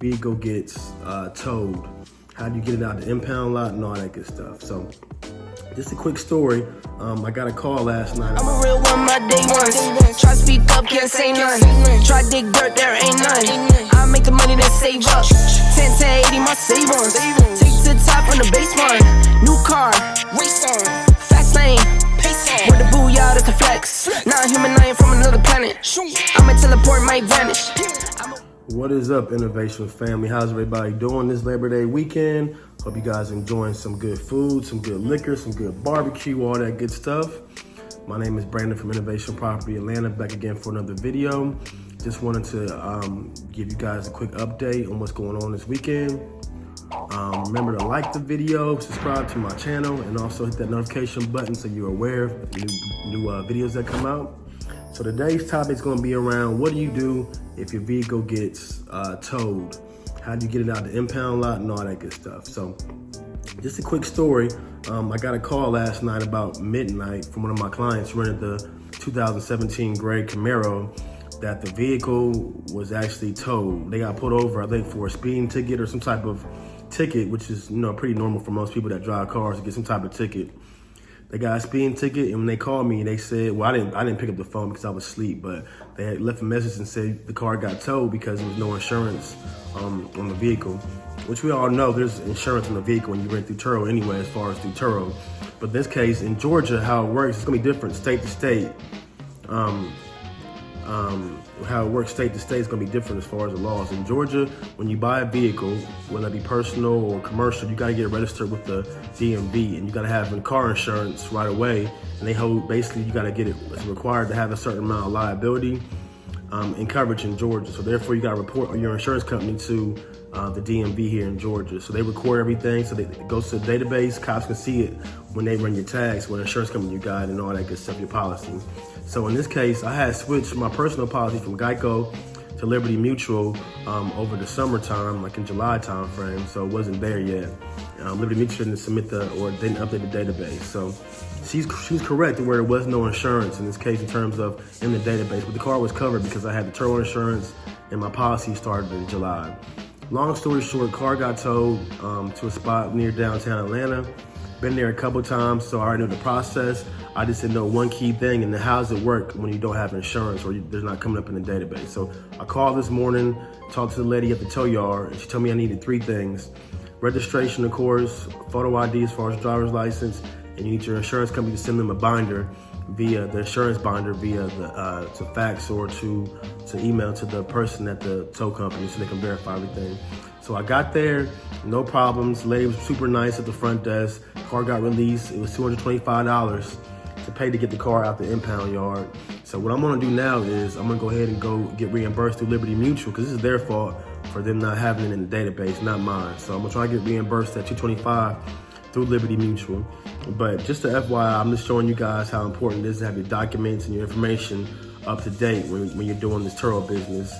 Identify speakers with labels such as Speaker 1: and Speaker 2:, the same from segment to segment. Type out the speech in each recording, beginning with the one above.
Speaker 1: vehicle gets towed. How do you get it out the impound lot and all that good stuff? So just a quick story. I got a call last night.
Speaker 2: I'm a real one, my day ones. Try to speak up, can't say none. Try to dig dirt, there ain't none. I make the money, then save up. 10 to 80, my savings. Take to the top on the base one. New car, race on. Fast lane, pace on. With the booyah, that's a flex. Not a human, I ain't from another planet. I'ma teleport, might vanish.
Speaker 1: What is up, Innovation family? How's everybody doing this Labor Day weekend? Hope you guys enjoying some good food, some good liquor, some good barbecue, all that good stuff. My name is Brandon from Innovation Property Atlanta, back again for another video. Just wanted to give you guys a quick update on what's going on this weekend. Remember to like the video, subscribe to my channel, and also hit that notification button so you're aware of new videos that come out. So today's topic is going to be around what do you do if your vehicle gets towed? How do you get it out the impound lot and all that good stuff? So just a quick story. I got a call last night about midnight from one of my clients who rented the 2017 gray Camaro that the vehicle was actually towed. They got pulled over, I think, for a speeding ticket or some type of ticket, which is pretty normal for most people that drive cars to get some type of ticket. They got a speeding ticket, and when they called me, they said, well, I didn't pick up the phone because I was asleep, but they had left a message and said the car got towed because there was no insurance on the vehicle, which we all know there's insurance on the vehicle when you rent through Turo anyway, as far as through Turo. But in this case, in Georgia, how it works, it's gonna be different state to state. How it works state to state is gonna be different as far as the laws. In Georgia, when you buy a vehicle, whether it be personal or commercial, you gotta get registered with the DMV, and you gotta have car insurance right away. And they hold, basically, you gotta get it, it's required to have a certain amount of liability and coverage in Georgia. So therefore, you gotta report your insurance company to the DMV here in Georgia. So they record everything, so it goes to the database. Cops can see it when they run your tags, what insurance company you got, and all that good stuff, your policy. So in this case, I had switched my personal policy from Geico to Liberty Mutual over the summertime, like in July time frame, so it wasn't there yet. Liberty Mutual didn't didn't update the database. So she was correct where there was no insurance in this case in terms of in the database, but the car was covered because I had the Turo insurance and my policy started in July. Long story short, car got towed to a spot near downtown Atlanta. Been there a couple times, so I already know the process. I just didn't know one key thing, and how does it work when you don't have insurance or there's not coming up in the database. So I called this morning, talked to the lady at the tow yard, and she told me I needed 3 things. Registration, of course, photo ID as far as driver's license, and you need your insurance company to send them a binder via the insurance binder via to fax or to email to the person at the tow company so they can verify everything. So I got there, no problems. The lady was super nice at the front desk. Car got released. It was $225 to pay to get the car out the impound yard. So what I'm gonna do now is I'm gonna go ahead and go get reimbursed through Liberty Mutual because this is their fault for them not having it in the database, not mine. So I'm gonna try to get reimbursed at $225 through Liberty Mutual. But just to FYI, I'm just showing you guys how important it is to have your documents and your information up to date when you're doing this Turo business.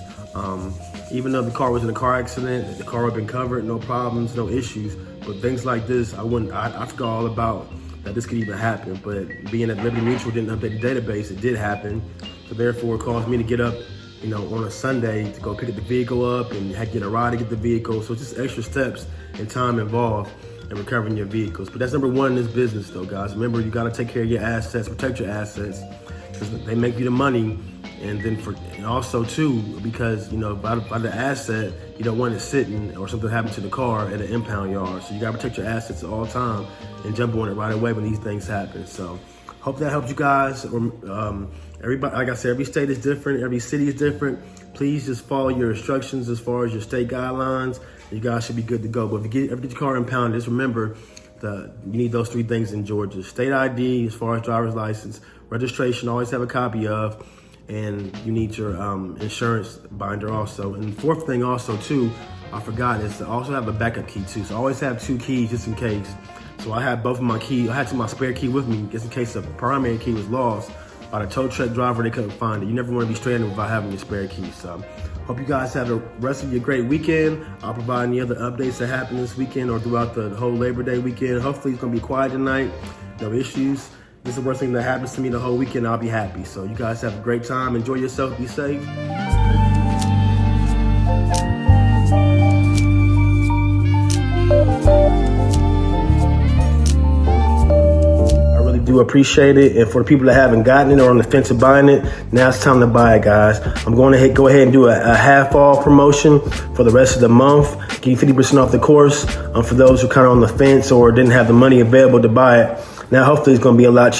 Speaker 1: Even though the car was in a car accident, the car had been covered, no problems, no issues. But things like this, I forgot all about that this could even happen. But being that Liberty Mutual didn't update the database, it did happen. So therefore, it caused me to get up, on a Sunday to go pick the vehicle up and had to get a ride to get the vehicle. So it's just extra steps and time involved in recovering your vehicles. But that's number one in this business though, guys. Remember, you gotta take care of your assets, protect your assets, because they make you the money. And then also too, because by the asset, you don't want it sitting or something happen to the car at an impound yard. So you gotta protect your assets at all time and jump on it right away when these things happen. So hope that helped you guys. Everybody, like I said, every state is different, every city is different. Please just follow your instructions as far as your state guidelines. You guys should be good to go. But if you ever get your car impounded, just remember you need those 3 things in Georgia: state ID as far as driver's license, registration, always have a copy of, and you need your insurance binder also. And the 4th thing also too, I forgot, is to also have a backup key too. So always have 2 keys just in case. So I had both of my keys. I had my spare key with me just in case the primary key was lost by the tow truck driver. They couldn't find it. You never want to be stranded without having your spare key. So hope you guys have the rest of your great weekend. I'll provide any other updates that happen this weekend or throughout the whole Labor Day weekend. Hopefully it's gonna be quiet tonight, no issues. This is the worst thing that happens to me the whole weekend. I'll be happy. So you guys have a great time. Enjoy yourself. Be safe. do appreciate it. And for the people that haven't gotten it or on the fence of buying it, now it's time to buy it, guys. I'm going to go ahead and do a half off promotion for the rest of the month. Give you 50% off the course for those who are kind of on the fence or didn't have the money available to buy it. Now, hopefully it's going to be a lot cheaper.